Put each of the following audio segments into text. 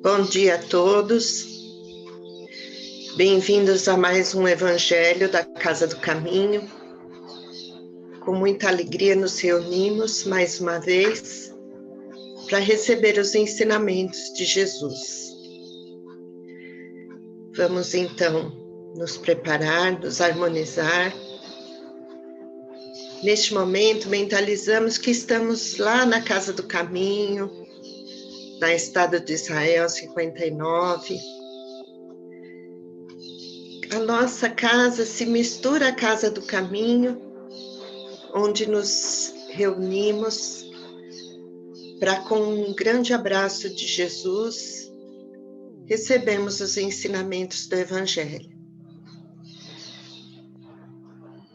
Bom dia a todos, bem-vindos a mais um Evangelho da Casa do Caminho. Com muita alegria nos reunimos mais uma vez para receber os ensinamentos de Jesus. Vamos então nos preparar, nos harmonizar. Neste momento, mentalizamos que estamos lá na Casa do Caminho, na Estrada de Israel 59. A nossa casa se mistura à Casa do Caminho, onde nos reunimos para, com um grande abraço de Jesus, recebemos os ensinamentos do Evangelho.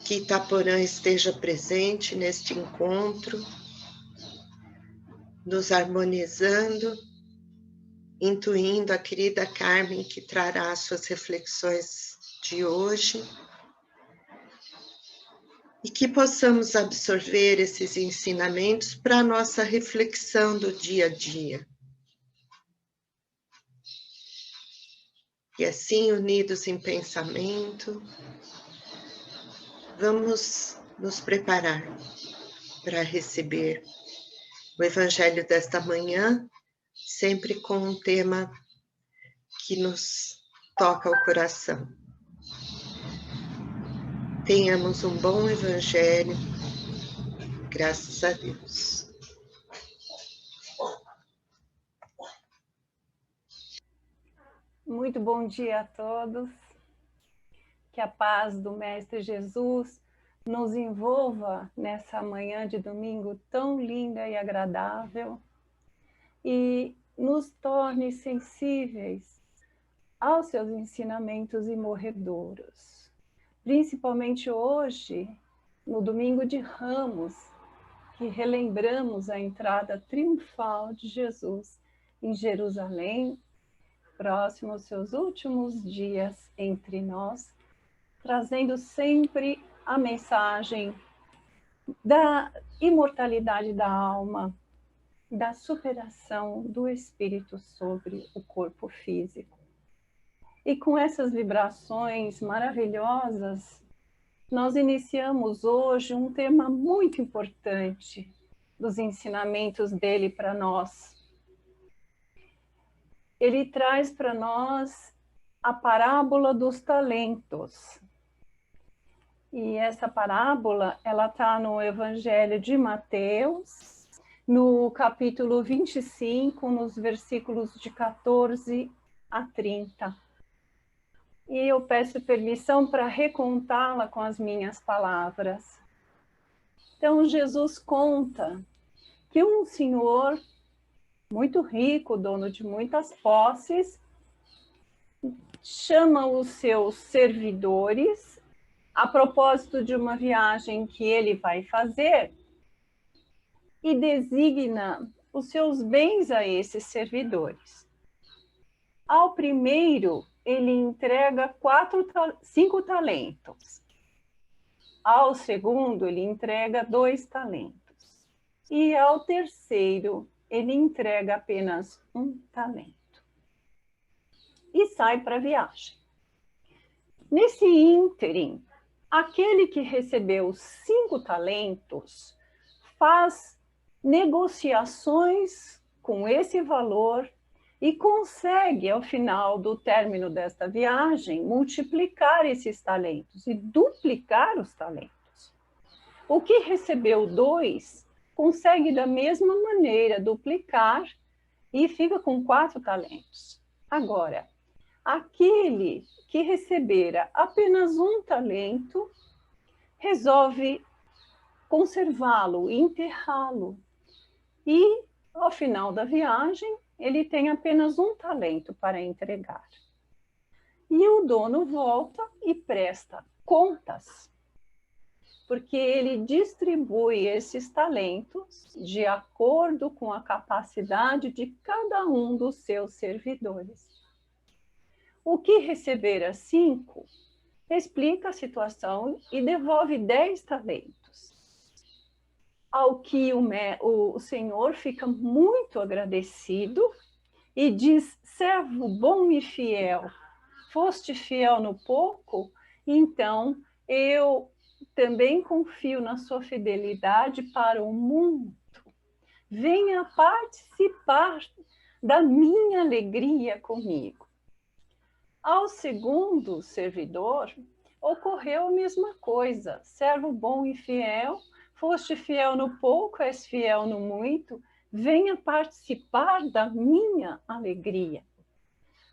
Que Itaporã esteja presente neste encontro, nos harmonizando, intuindo a querida Carmen, que trará suas reflexões de hoje, e que possamos absorver esses ensinamentos para a nossa reflexão do dia a dia. E assim, unidos em pensamento, vamos nos preparar para receber o Evangelho desta manhã, sempre com um tema que nos toca o coração. Tenhamos um bom Evangelho, graças a Deus. Muito bom dia a todos. Que a paz do Mestre Jesus nos envolva nessa manhã de domingo tão linda e agradável e nos torne sensíveis aos seus ensinamentos imorredouros. Principalmente hoje, no domingo de Ramos, que relembramos a entrada triunfal de Jesus em Jerusalém, próximo aos seus últimos dias entre nós, trazendo sempre a mensagem da imortalidade da alma, da superação do espírito sobre o corpo físico. E com essas vibrações maravilhosas, nós iniciamos hoje um tema muito importante dos ensinamentos dele para nós. Ele traz para nós a parábola dos talentos. E essa parábola, ela está no Evangelho de Mateus, no capítulo 25, nos versículos de 14 a 30. E eu peço permissão para recontá-la com as minhas palavras. Então, Jesus conta que um senhor muito rico, dono de muitas posses, chama os seus servidores a propósito de uma viagem que ele vai fazer e designa os seus bens a esses servidores. Ao primeiro, ele entrega 5 talentos. Ao segundo, ele entrega 2 talentos. E ao terceiro, ele entrega apenas 1 talento. E sai para a viagem. Nesse ínterim, aquele que recebeu 5 talentos faz negociações com esse valor e consegue, ao final do término desta viagem, multiplicar esses talentos e duplicar os talentos. O que recebeu 2 consegue da mesma maneira duplicar e fica com 4 talentos. Agora, aquele que recebera apenas 1 talento resolve conservá-lo, enterrá-lo. E, ao final da viagem, ele tem apenas 1 talento para entregar. E o dono volta e presta contas, porque ele distribui esses talentos de acordo com a capacidade de cada um dos seus servidores. O que recebera 5 explica a situação e devolve 10 talentos. Ao que o Senhor fica muito agradecido e diz servo bom e fiel, foste fiel no pouco, então eu também confio na sua fidelidade para o mundo. Venha participar da minha alegria comigo. Ao segundo servidor, ocorreu a mesma coisa. Servo bom e fiel, foste fiel no pouco, és fiel no muito, venha participar da minha alegria.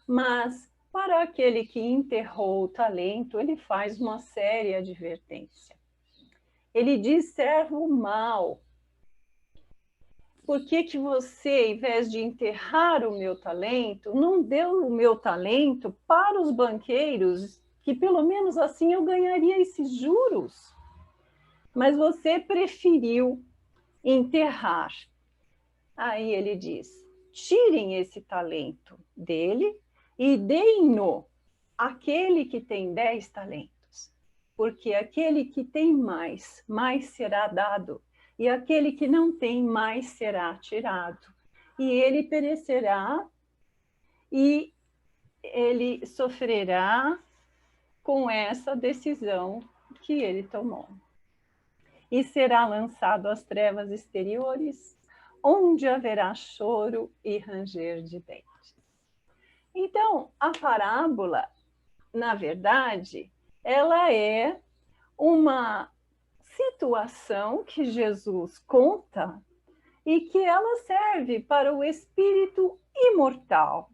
Mas, para aquele que enterrou o talento, ele faz uma séria advertência. Ele diz, servo mau, por que você, em vez de enterrar o meu talento, não deu o meu talento para os banqueiros, que pelo menos assim eu ganharia esses juros? Mas você preferiu enterrar. Aí ele diz, tirem esse talento dele e deem-no àquele que tem 10 talentos. Porque aquele que tem mais, mais será dado. E aquele que não tem, mais será tirado. E ele perecerá e ele sofrerá com essa decisão que ele tomou. E será lançado às trevas exteriores, onde haverá choro e ranger de dentes. Então, a parábola, na verdade, ela é uma situação que Jesus conta e que ela serve para o espírito imortal.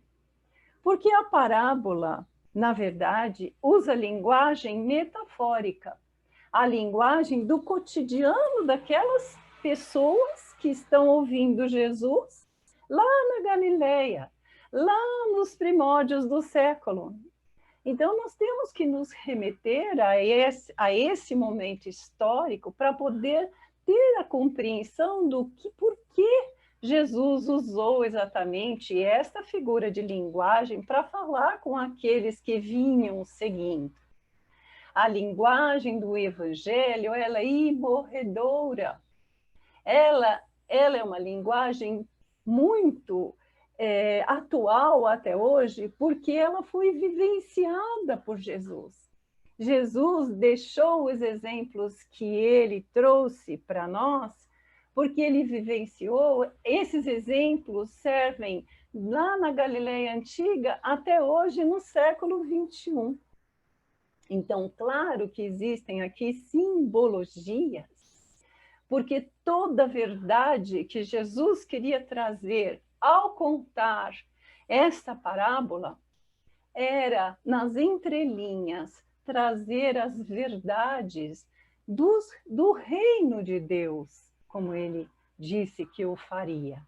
Porque a parábola, na verdade, usa linguagem metafórica, a linguagem do cotidiano daquelas pessoas que estão ouvindo Jesus lá na Galileia, lá nos primórdios do século. Então, nós temos que nos remeter a esse momento histórico para poder ter a compreensão do que, por que Jesus usou exatamente esta figura de linguagem para falar com aqueles que vinham seguindo. A linguagem do Evangelho, ela é imorredora. Ela é uma linguagem muito atual até hoje, porque ela foi vivenciada por Jesus. Jesus deixou os exemplos que ele trouxe para nós, porque ele vivenciou. Esses exemplos servem lá na Galileia Antiga até hoje, no século 21. Então, claro que existem aqui simbologias, porque toda a verdade que Jesus queria trazer ao contar esta parábola era, nas entrelinhas, trazer as verdades do reino de Deus, como ele disse que o faria.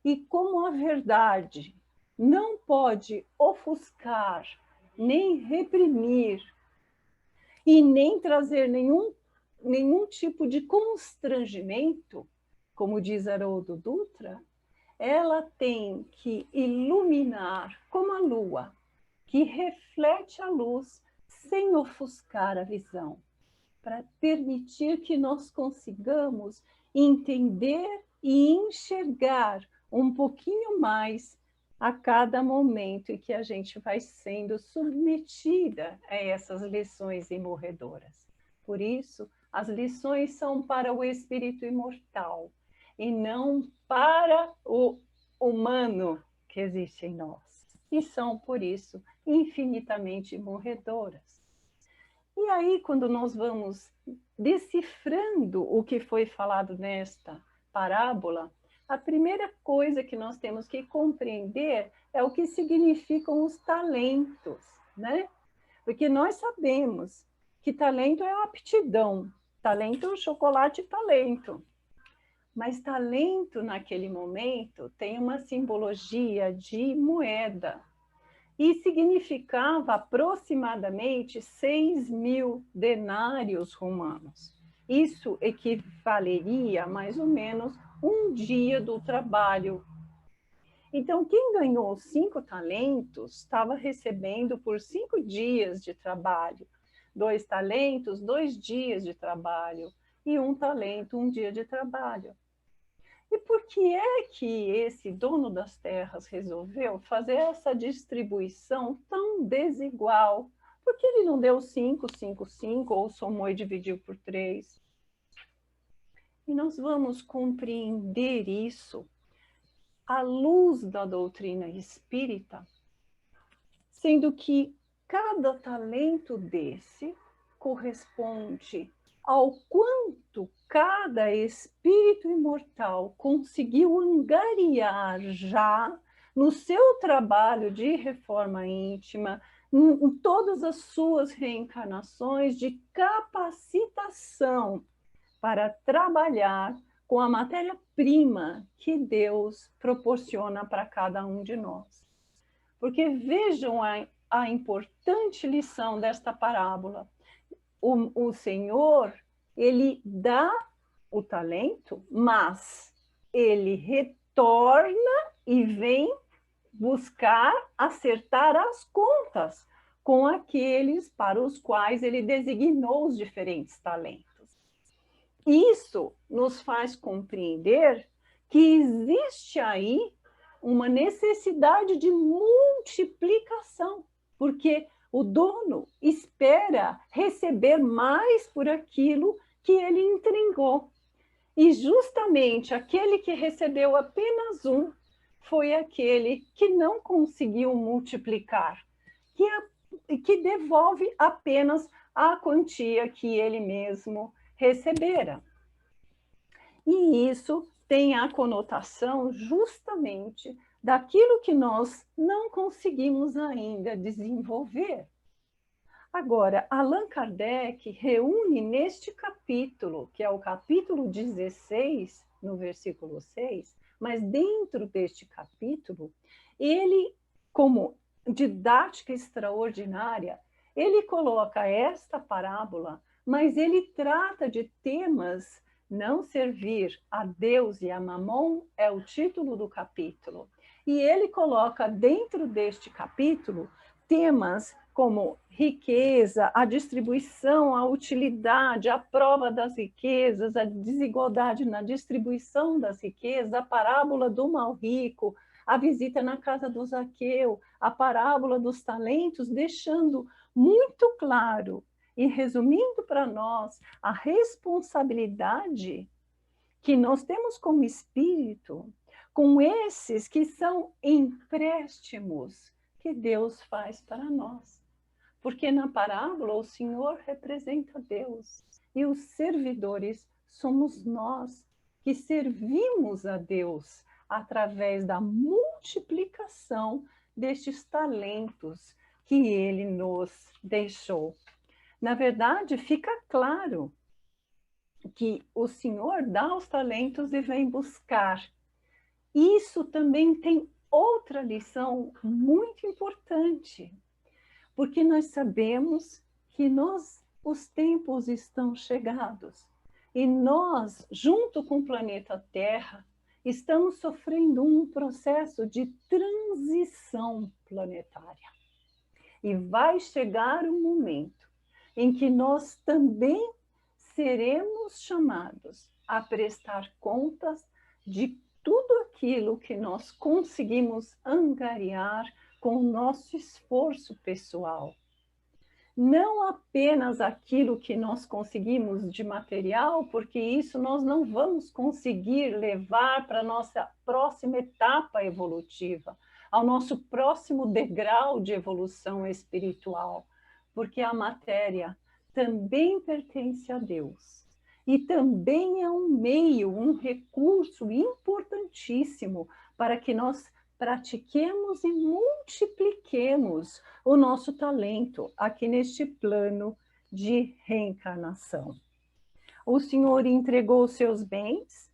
E como a verdade não pode ofuscar, nem reprimir, e nem trazer nenhum tipo de constrangimento, como diz Haroldo Dutra, ela tem que iluminar como a lua, que reflete a luz sem ofuscar a visão, para permitir que nós consigamos entender e enxergar um pouquinho mais a cada momento em que a gente vai sendo submetida a essas lições imorredoras. Por isso, as lições são para o espírito imortal e não para o humano que existe em nós. E são, por isso, infinitamente morredoras. E aí, quando nós vamos decifrando o que foi falado nesta parábola, a primeira coisa que nós temos que compreender é o que significam os talentos, né? Porque nós sabemos que talento é aptidão, talento é o chocolate talento. Mas talento, naquele momento, tem uma simbologia de moeda e significava aproximadamente 6.000 denários romanos. Isso equivaleria a mais ou menos um dia do trabalho. Então, quem ganhou 5 talentos estava recebendo por 5 dias de trabalho. 2 talentos, 2 dias de trabalho. E 1 talento, 1 dia de trabalho. E por que é que esse dono das terras resolveu fazer essa distribuição tão desigual? Por que ele não deu 5, 5, 5, ou somou e dividiu por 3? E nós vamos compreender isso à luz da doutrina espírita, sendo que cada talento desse corresponde ao quanto cada espírito imortal conseguiu angariar já no seu trabalho de reforma íntima, em todas as suas reencarnações de capacitação para trabalhar com a matéria-prima que Deus proporciona para cada um de nós. Porque vejam a importante lição desta parábola. O Senhor, ele dá o talento, mas ele retorna e vem buscar acertar as contas com aqueles para os quais ele designou os diferentes talentos. Isso nos faz compreender que existe aí uma necessidade de multiplicação, porque o dono espera receber mais por aquilo que ele entregou. E justamente aquele que recebeu apenas um foi aquele que não conseguiu multiplicar, que devolve apenas a quantia que ele mesmo recebera. E isso tem a conotação justamente daquilo que nós não conseguimos ainda desenvolver. Agora, Allan Kardec reúne neste capítulo, que é o capítulo 16, no versículo 6, mas dentro deste capítulo, ele, como didática extraordinária, ele coloca esta parábola, mas ele trata de temas. Não servir a Deus e a Mamon é o título do capítulo. E ele coloca dentro deste capítulo temas como riqueza, a distribuição, a utilidade, a prova das riquezas, a desigualdade na distribuição das riquezas, a parábola do mal rico, a visita na casa do Zaqueu, a parábola dos talentos, deixando muito claro e resumindo para nós a responsabilidade que nós temos como espírito com esses que são empréstimos que Deus faz para nós. Porque na parábola o Senhor representa Deus e os servidores somos nós que servimos a Deus através da multiplicação destes talentos que Ele nos deixou. Na verdade, fica claro que o Senhor dá os talentos e vem buscar. Isso também tem outra lição muito importante, porque nós sabemos que os tempos estão chegados e nós, junto com o planeta Terra, estamos sofrendo um processo de transição planetária. E vai chegar um momento em que nós também seremos chamados a prestar contas de tudo aquilo que nós conseguimos angariar com o nosso esforço pessoal. Não apenas aquilo que nós conseguimos de material, porque isso nós não vamos conseguir levar para a nossa próxima etapa evolutiva, ao nosso próximo degrau de evolução espiritual, porque a matéria também pertence a Deus e também é um meio, um recurso importantíssimo para que nós pratiquemos e multipliquemos o nosso talento aqui neste plano de reencarnação. O Senhor entregou os seus bens,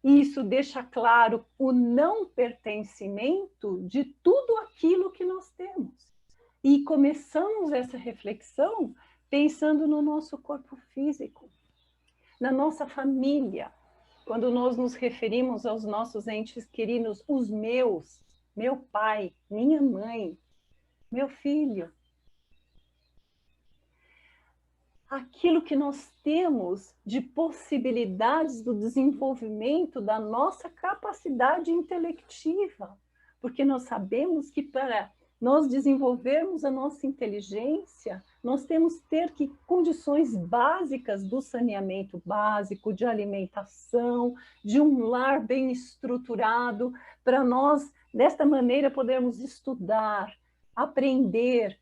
e isso deixa claro o não pertencimento de tudo aquilo que nós temos. E começamos essa reflexão pensando no nosso corpo físico, na nossa família, quando nós nos referimos aos nossos entes queridos, os meus, meu pai, minha mãe, meu filho. aquilo que nós temos de possibilidades do desenvolvimento da nossa capacidade intelectiva, porque nós sabemos que para nós desenvolvermos a nossa inteligência, nós temos que ter condições básicas do saneamento básico, de alimentação, de um lar bem estruturado, para nós, desta maneira, podermos estudar, aprender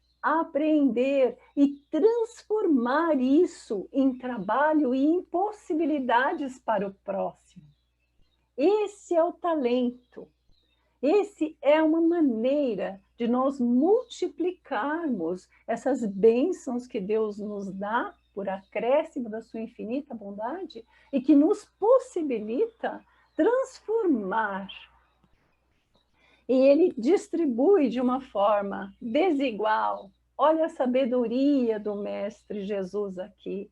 e transformar isso em trabalho e em possibilidades para o próximo. Esse é o talento. Esse é uma maneira de nós multiplicarmos essas bênçãos que Deus nos dá por acréscimo da sua infinita bondade e que nos possibilita transformar. E ele distribui de uma forma desigual. Olha a sabedoria do Mestre Jesus aqui.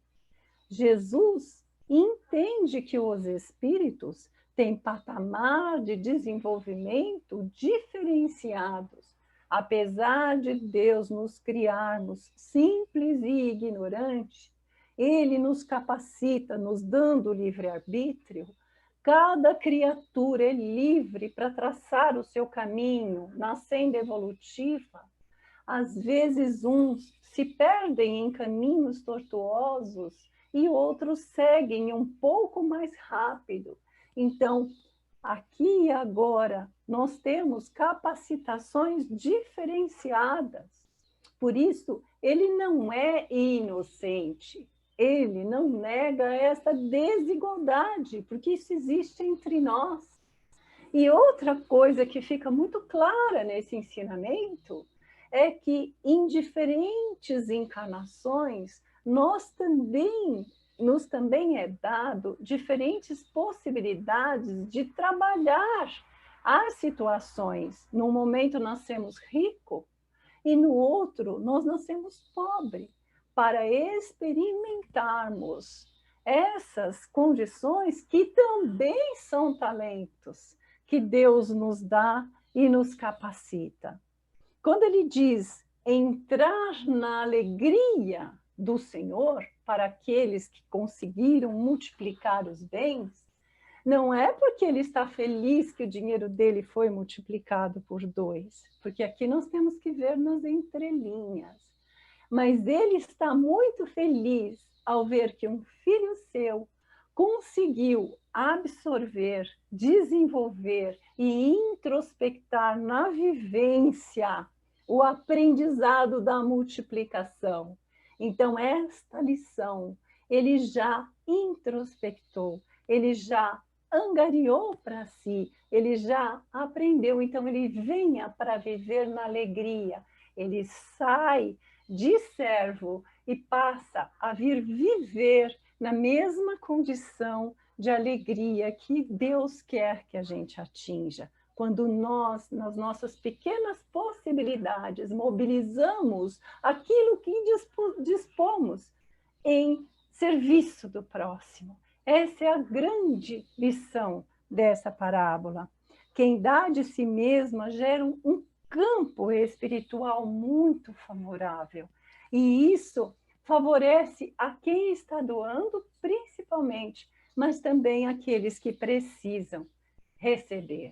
Jesus entende que os espíritos têm patamar de desenvolvimento diferenciados. Apesar de Deus nos criarmos simples e ignorantes, Ele nos capacita, nos dando livre-arbítrio. Cada criatura é livre para traçar o seu caminho na senda evolutiva. Às vezes uns se perdem em caminhos tortuosos e outros seguem um pouco mais rápido. Então, aqui e agora, nós temos capacitações diferenciadas. Por isso, ele não é inocente. Ele não nega essa desigualdade, porque isso existe entre nós. E outra coisa que fica muito clara nesse ensinamento é que em diferentes encarnações nos também é dado diferentes possibilidades de trabalhar as situações. Num momento nascemos rico e no outro nós nascemos pobre, para experimentarmos essas condições que também são talentos que Deus nos dá e nos capacita. Quando ele diz entrar na alegria do Senhor para aqueles que conseguiram multiplicar os bens, não é porque ele está feliz que o dinheiro dele foi multiplicado por 2, porque aqui nós temos que ver nas entrelinhas. Mas ele está muito feliz ao ver que um filho seu conseguiu absorver, desenvolver e introspectar na vivência o aprendizado da multiplicação. Então, esta lição, ele já introspectou, ele já angariou para si, ele já aprendeu, então ele venha para viver na alegria, ele sai de servo e passa a vir viver na mesma condição de alegria que Deus quer que a gente atinja. Quando nós, nas nossas pequenas possibilidades, mobilizamos aquilo que dispomos em serviço do próximo. Essa é a grande lição dessa parábola. Quem dá de si mesma gera um campo espiritual muito favorável. E isso favorece a quem está doando, principalmente, mas também aqueles que precisam receber.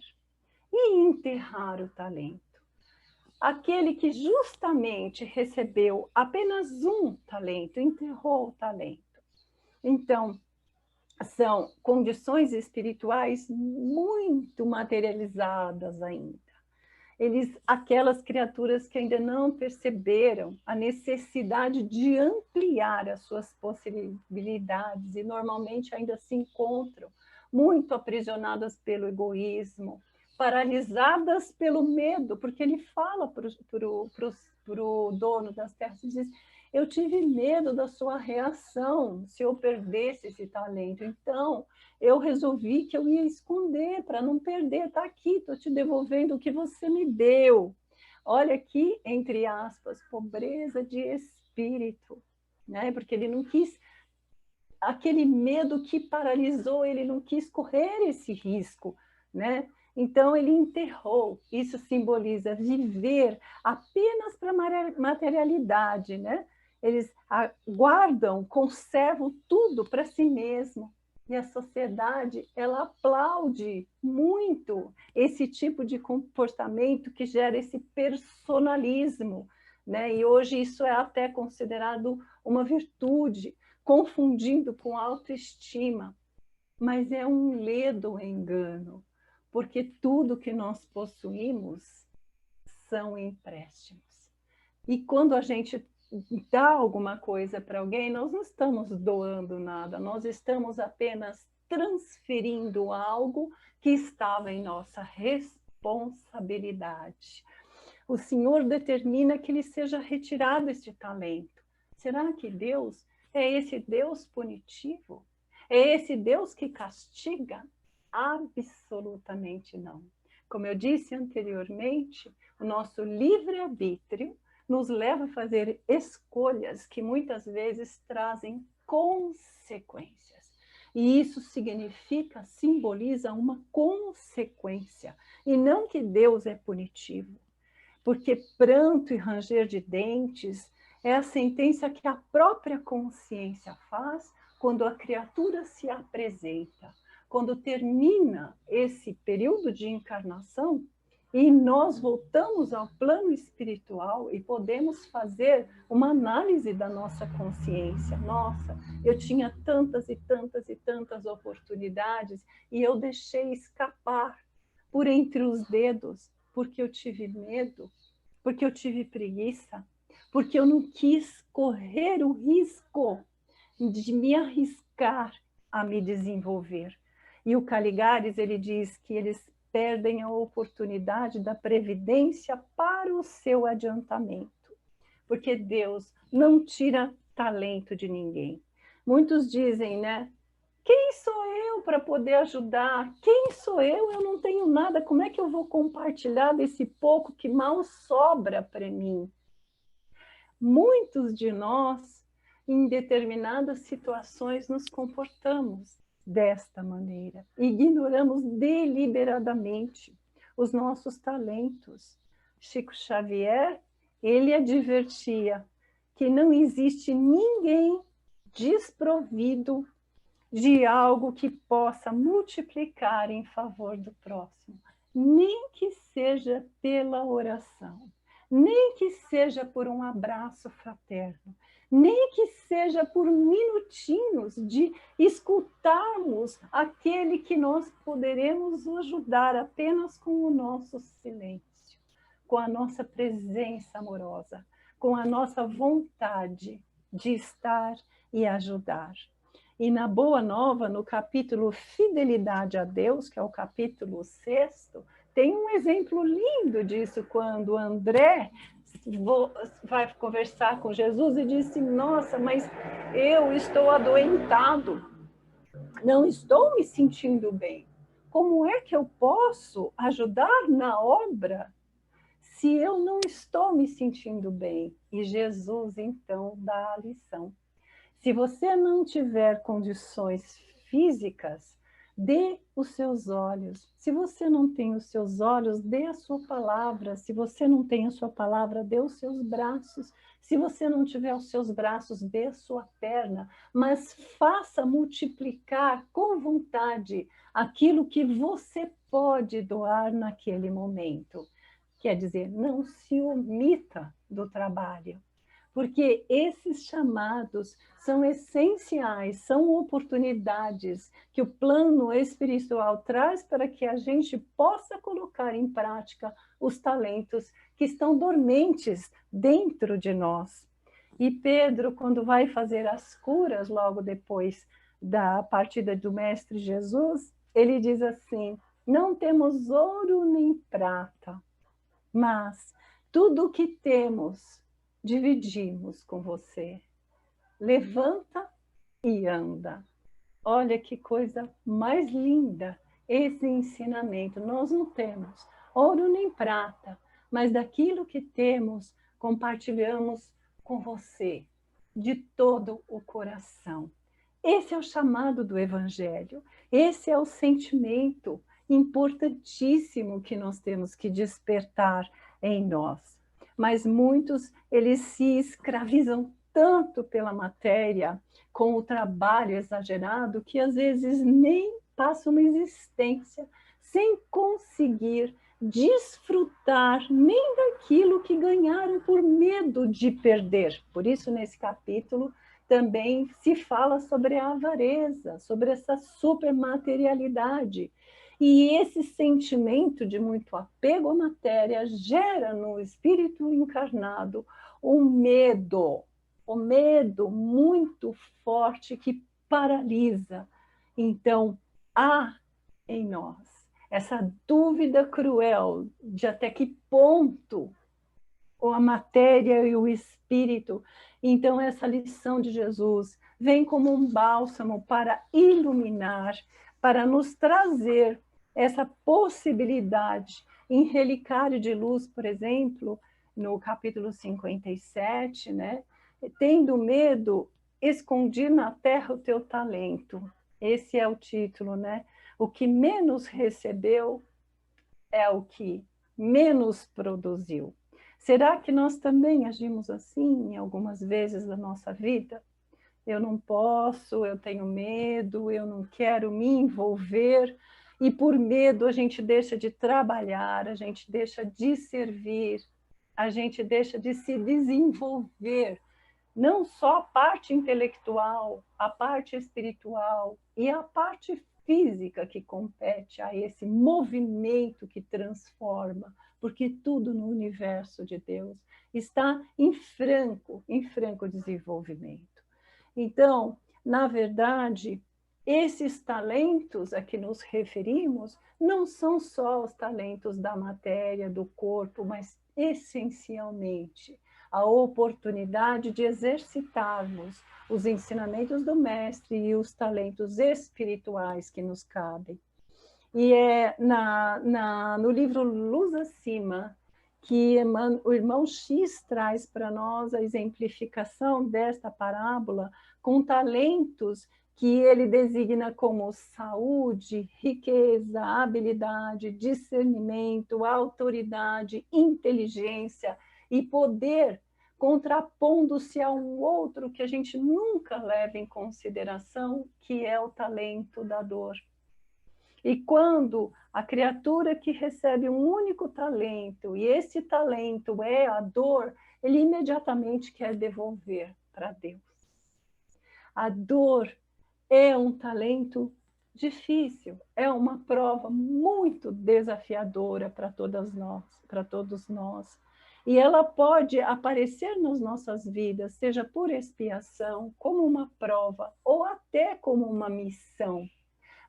E enterrar o talento. Aquele que justamente recebeu apenas um talento, enterrou o talento. Então, são condições espirituais muito materializadas ainda. Aquelas criaturas que ainda não perceberam a necessidade de ampliar as suas possibilidades e normalmente ainda se encontram muito aprisionadas pelo egoísmo, paralisadas pelo medo, porque ele fala para o dono das terras, diz: eu tive medo da sua reação se eu perdesse esse talento, então eu resolvi que eu ia esconder para não perder, está aqui, estou te devolvendo o que você me deu. Olha aqui, entre aspas, pobreza de espírito, né? Porque ele não quis, aquele medo que paralisou, ele não quis correr esse risco, né? Então, ele enterrou. Isso simboliza viver apenas para a materialidade, né? eles guardam, conservam tudo para si mesmo. E a sociedade, ela aplaude muito esse tipo de comportamento que gera esse personalismo, né? E hoje isso é até considerado uma virtude, confundindo com autoestima. Mas é um ledo engano, porque tudo que nós possuímos são empréstimos. E quando a gente dá alguma coisa para alguém, nós não estamos doando nada, nós estamos apenas transferindo algo que estava em nossa responsabilidade. O Senhor determina que lhe seja retirado este talento. Será que Deus é esse Deus punitivo? É esse Deus que castiga? Absolutamente não. Como eu disse anteriormente, o nosso livre-arbítrio nos leva a fazer escolhas que muitas vezes trazem consequências. E isso significa, simboliza uma consequência, e não que Deus é punitivo. Porque pranto e ranger de dentes é a sentença que a própria consciência faz quando a criatura se apresenta, quando termina esse período de encarnação e nós voltamos ao plano espiritual e podemos fazer uma análise da nossa consciência. Nossa, eu tinha tantas e tantas e tantas oportunidades e eu deixei escapar por entre os dedos, porque eu tive medo, porque eu tive preguiça, porque eu não quis correr o risco de me arriscar a me desenvolver. E o Caligares, ele diz que eles perdem a oportunidade da previdência para o seu adiantamento, porque Deus não tira talento de ninguém. Muitos dizem, né? Quem sou eu para poder ajudar? Quem sou eu? Eu não tenho nada. Como é que eu vou compartilhar desse pouco que mal sobra para mim? Muitos de nós, em determinadas situações, nos comportamos desta maneira. Ignoramos deliberadamente os nossos talentos. Chico Xavier, ele advertia que não existe ninguém desprovido de algo que possa multiplicar em favor do próximo, nem que seja pela oração, nem que seja por um abraço fraterno, nem que seja por minutinhos de escutarmos aquele que nós poderemos ajudar apenas com o nosso silêncio, com a nossa presença amorosa, com a nossa vontade de estar e ajudar. E na Boa Nova, no capítulo Fidelidade a Deus, que é o capítulo 6, tem um exemplo lindo disso, quando André vai conversar com Jesus e disse, nossa, mas eu estou adoentado, não estou me sentindo bem. Como é que eu posso ajudar na obra se eu não estou me sentindo bem? E Jesus, então, dá a lição. Se você não tiver condições físicas, dê os seus olhos. Se você não tem os seus olhos, dê a sua palavra. Se você não tem a sua palavra, dê os seus braços. Se você não tiver os seus braços, dê a sua perna. Mas faça multiplicar com vontade aquilo que você pode doar naquele momento. Quer dizer, não se omita do trabalho. Porque esses chamados são essenciais, são oportunidades que o plano espiritual traz para que a gente possa colocar em prática os talentos que estão dormentes dentro de nós. E Pedro, quando vai fazer as curas logo depois da partida do Mestre Jesus, ele diz assim, não temos ouro nem prata, mas tudo o que temos dividimos com você. Levanta e anda. Olha que coisa mais linda esse ensinamento. Nós não temos ouro nem prata, mas daquilo que temos, compartilhamos com você, de todo o coração. Esse é o chamado do Evangelho. Esse é o sentimento importantíssimo que nós temos que despertar em nós. Mas muitos, eles se escravizam tanto pela matéria, com o trabalho exagerado, que às vezes nem passa uma existência sem conseguir desfrutar nem daquilo que ganharam por medo de perder. Por isso, nesse capítulo, também se fala sobre a avareza, sobre essa supermaterialidade. E esse sentimento de muito apego à matéria gera no espírito encarnado um medo muito forte que paralisa. Então, há em nós essa dúvida cruel de até que ponto a matéria e o espírito. Então, essa lição de Jesus vem como um bálsamo para iluminar, para nos trazer essa possibilidade. Em Relicário de Luz, por exemplo, no capítulo 57, né? Tendo medo, escondi na terra o teu talento. Esse é o título, né? O que menos recebeu é o que menos produziu. Será que nós também agimos assim em algumas vezes da nossa vida? Eu não posso, eu tenho medo, eu não quero me envolver, e por medo a gente deixa de trabalhar, a gente deixa de servir, a gente deixa de se desenvolver, não só a parte intelectual, a parte espiritual e a parte física que compete a esse movimento que transforma, porque tudo no universo de Deus está em franco desenvolvimento. Então, na verdade, esses talentos a que nos referimos não são só os talentos da matéria, do corpo, mas essencialmente a oportunidade de exercitarmos os ensinamentos do Mestre e os talentos espirituais que nos cabem. E é no livro Luz Acima que o irmão X traz para nós a exemplificação desta parábola com talentos que ele designa como saúde, riqueza, habilidade, discernimento, autoridade, inteligência e poder, contrapondo-se a um outro que a gente nunca leva em consideração, que é o talento da dor. E quando a criatura que recebe um único talento, e esse talento é a dor, ele imediatamente quer devolver para Deus. A dor é um talento difícil, é uma prova muito desafiadora para todos nós. E ela pode aparecer nas nossas vidas, seja por expiação, como uma prova, ou até como uma missão.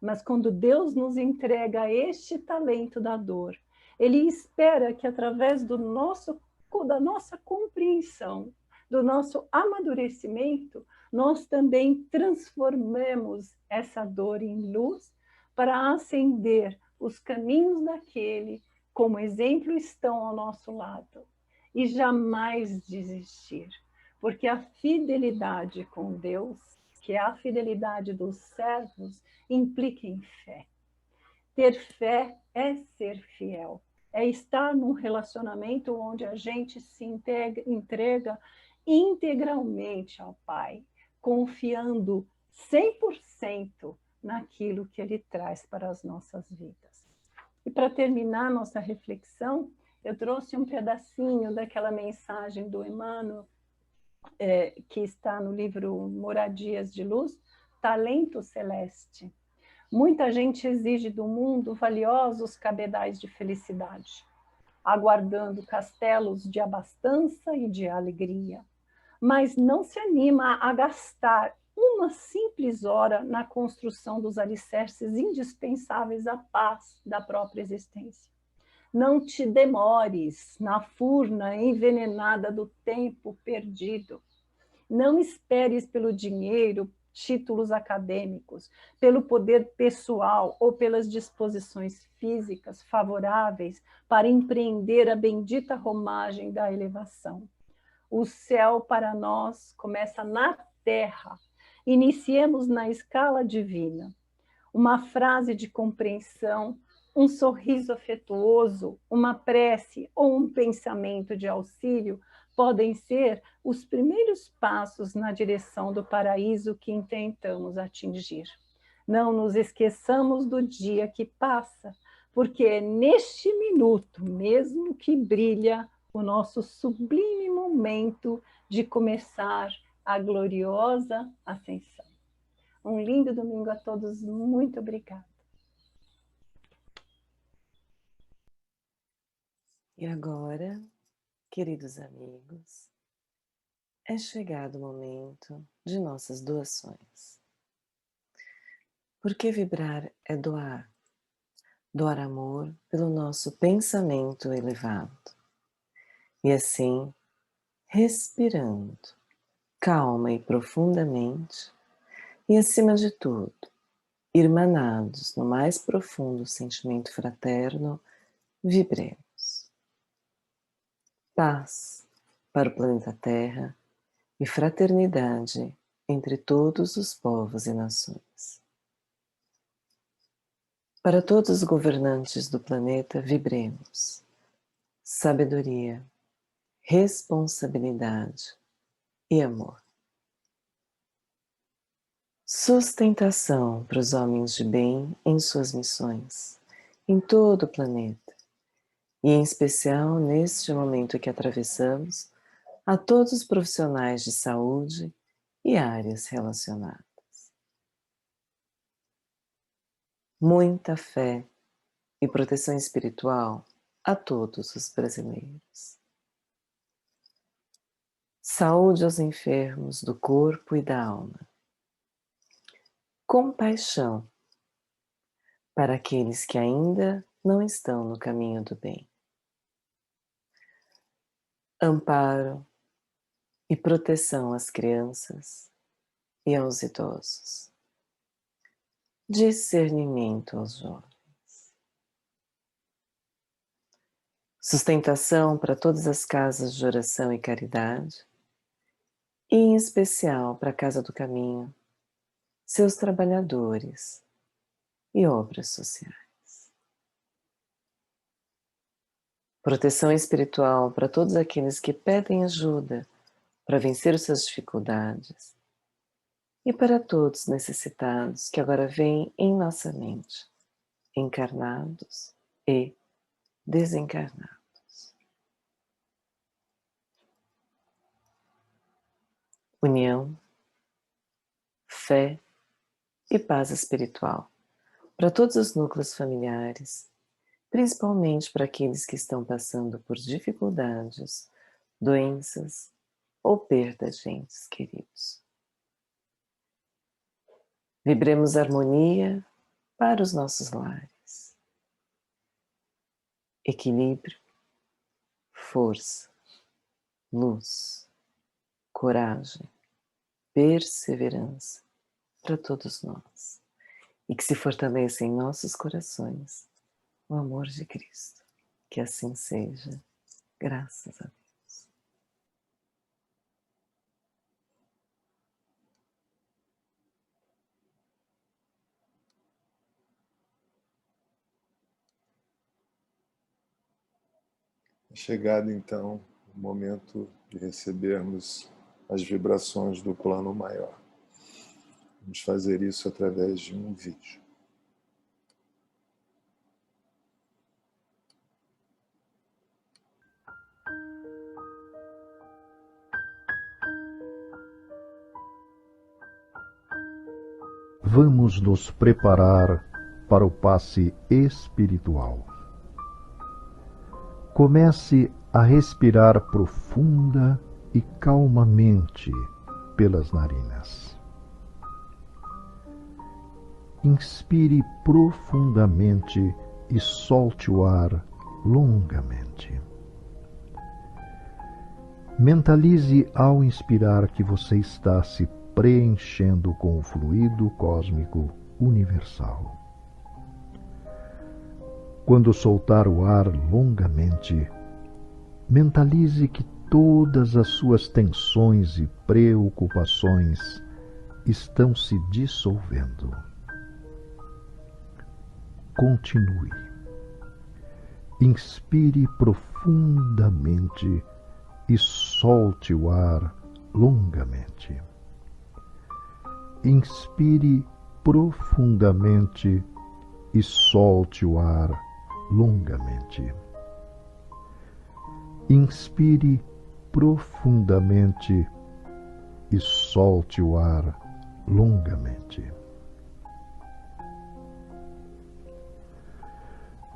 Mas quando Deus nos entrega este talento da dor, Ele espera que através da nossa compreensão, do nosso amadurecimento, nós também transformemos essa dor em luz para acender os caminhos daquele, como exemplo estão ao nosso lado, e jamais desistir, porque a fidelidade com Deus, que é a fidelidade dos servos, implica em fé. Ter fé é ser fiel, é estar num relacionamento onde a gente se entrega integralmente ao Pai, confiando 100% naquilo que Ele traz para as nossas vidas. E para terminar nossa reflexão, eu trouxe um pedacinho daquela mensagem do Emmanuel, que está no livro Moradias de Luz, Talento Celeste. Muita gente exige do mundo valiosos cabedais de felicidade, aguardando castelos de abastança e de alegria, mas não se anima a gastar uma simples hora na construção dos alicerces indispensáveis à paz da própria existência. Não te demores na furna envenenada do tempo perdido. Não esperes pelo dinheiro, títulos acadêmicos, pelo poder pessoal ou pelas disposições físicas favoráveis para empreender a bendita romagem da elevação. O céu para nós começa na terra. Iniciemos na escala divina. Uma frase de compreensão, um sorriso afetuoso, uma prece ou um pensamento de auxílio podem ser os primeiros passos na direção do paraíso que intentamos atingir. Não nos esqueçamos do dia que passa, porque é neste minuto mesmo que brilha o nosso sublime momento de começar a gloriosa ascensão. Um lindo domingo a todos, muito obrigada. E agora, queridos amigos, é chegado o momento de nossas doações. Porque vibrar é doar. Doar amor pelo nosso pensamento elevado. E assim, respirando, calma e profundamente, e acima de tudo, irmanados no mais profundo sentimento fraterno, vibremos. Paz para o planeta Terra e fraternidade entre todos os povos e nações. Para todos os governantes do planeta, vibremos. Sabedoria, responsabilidade e amor. Sustentação para os homens de bem em suas missões, em todo o planeta, e em especial neste momento que atravessamos, a todos os profissionais de saúde e áreas relacionadas. Muita fé e proteção espiritual a todos os brasileiros. Saúde aos enfermos do corpo e da alma. Compaixão para aqueles que ainda não estão no caminho do bem. Amparo e proteção às crianças e aos idosos. Discernimento aos jovens. Sustentação para todas as casas de oração e caridade, e em especial para a Casa do Caminho, seus trabalhadores e obras sociais. Proteção espiritual para todos aqueles que pedem ajuda para vencer suas dificuldades e para todos necessitados que agora vêm em nossa mente, encarnados e desencarnados. União, fé e paz espiritual para todos os núcleos familiares, principalmente para aqueles que estão passando por dificuldades, doenças ou perda de entes queridos. Vibremos harmonia para os nossos lares. Equilíbrio, força, luz, coragem, perseverança para todos nós. E que se fortaleça em nossos corações o amor de Cristo. Que assim seja, graças a Deus. É chegado então o momento de recebermos as vibrações do plano maior. Vamos fazer isso através de um vídeo. Vamos nos preparar para o passe espiritual. Comece a respirar profunda e calmamente pelas narinas. Inspire profundamente e solte o ar longamente. Mentalize ao inspirar que você está se preenchendo com o fluido cósmico universal. Quando soltar o ar longamente, mentalize que todas as suas tensões e preocupações estão se dissolvendo. Continue. Inspire profundamente e solte o ar longamente. Inspire profundamente e solte o ar longamente. Inspire profundamente e solte o ar longamente.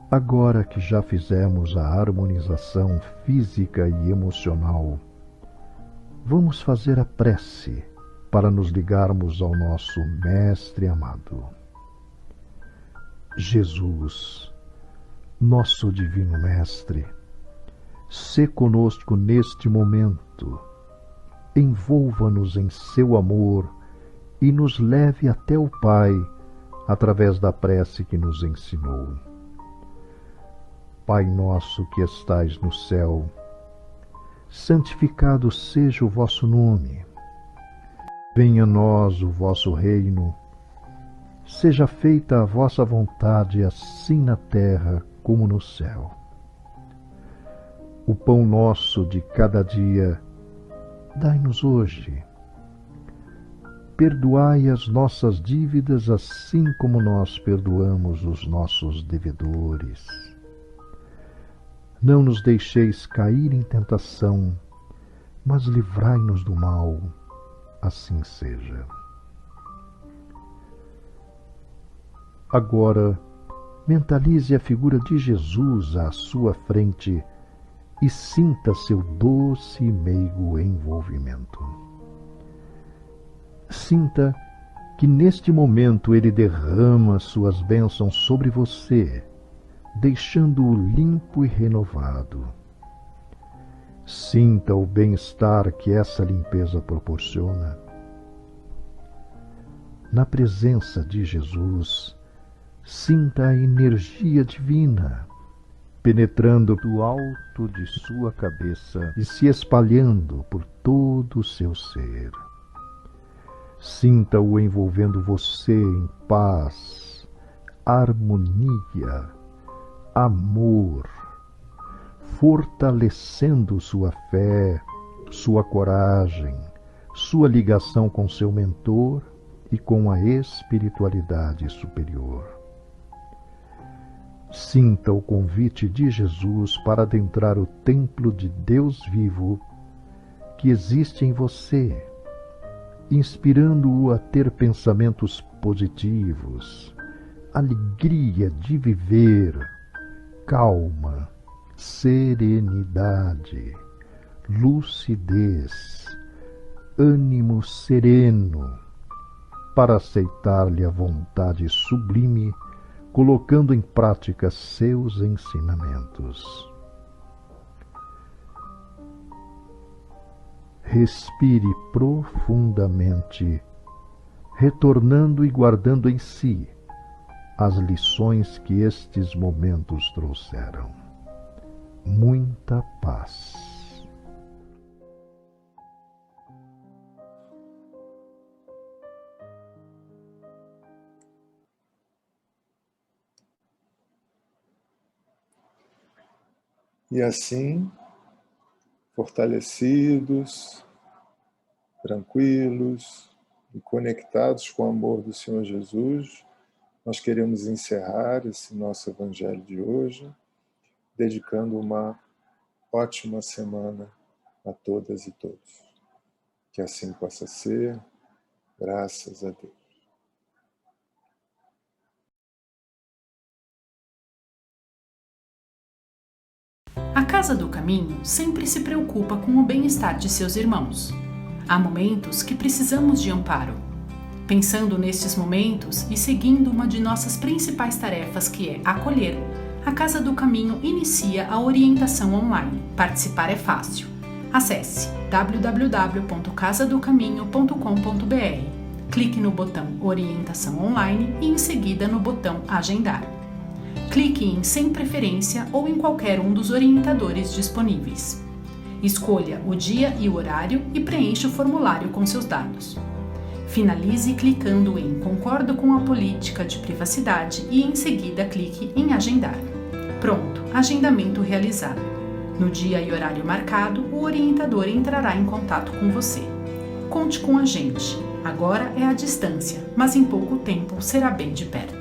Agora que já fizemos a harmonização física e emocional, vamos fazer a prece para nos ligarmos ao nosso Mestre amado. Jesus, nosso Divino Mestre, sê conosco neste momento, envolva-nos em seu amor e nos leve até o Pai através da prece que nos ensinou. Pai nosso que estais no céu, santificado seja o vosso nome. Venha a nós o vosso reino. Seja feita a vossa vontade, assim na terra como no céu. O pão nosso de cada dia, dai-nos hoje. Perdoai as nossas dívidas, assim como nós perdoamos os nossos devedores. Não nos deixeis cair em tentação, mas livrai-nos do mal, assim seja. Agora, mentalize a figura de Jesus à sua frente e sinta seu doce e meigo envolvimento. Sinta que neste momento ele derrama suas bênçãos sobre você, deixando-o limpo e renovado. Sinta o bem-estar que essa limpeza proporciona. Na presença de Jesus, sinta a energia divina, penetrando do alto de sua cabeça e se espalhando por todo o seu ser. Sinta-o envolvendo você em paz, harmonia, amor, fortalecendo sua fé, sua coragem, sua ligação com seu mentor e com a espiritualidade superior. Sinta o convite de Jesus para adentrar o templo de Deus vivo que existe em você, inspirando-o a ter pensamentos positivos, alegria de viver, calma, serenidade, lucidez, ânimo sereno, para aceitar-lhe a vontade sublime, colocando em prática seus ensinamentos. Respire profundamente, retornando e guardando em si as lições que estes momentos trouxeram. Muita paz. E assim, fortalecidos, tranquilos e conectados com o amor do Senhor Jesus, nós queremos encerrar esse nosso Evangelho de hoje, dedicando uma ótima semana a todas e todos. Que assim possa ser, graças a Deus. A Casa do Caminho sempre se preocupa com o bem-estar de seus irmãos. Há momentos que precisamos de amparo. Pensando nestes momentos e seguindo uma de nossas principais tarefas, que é acolher, a Casa do Caminho inicia a orientação online. Participar é fácil. Acesse www.casadocaminho.com.br. Clique no botão Orientação Online e em seguida no botão Agendar. Clique em Sem Preferência ou em qualquer um dos orientadores disponíveis. Escolha o dia e o horário e preencha o formulário com seus dados. Finalize clicando em Concordo com a política de privacidade e em seguida clique em Agendar. Pronto, agendamento realizado. No dia e horário marcado, o orientador entrará em contato com você. Conte com a gente. Agora é à distância, mas em pouco tempo será bem de perto.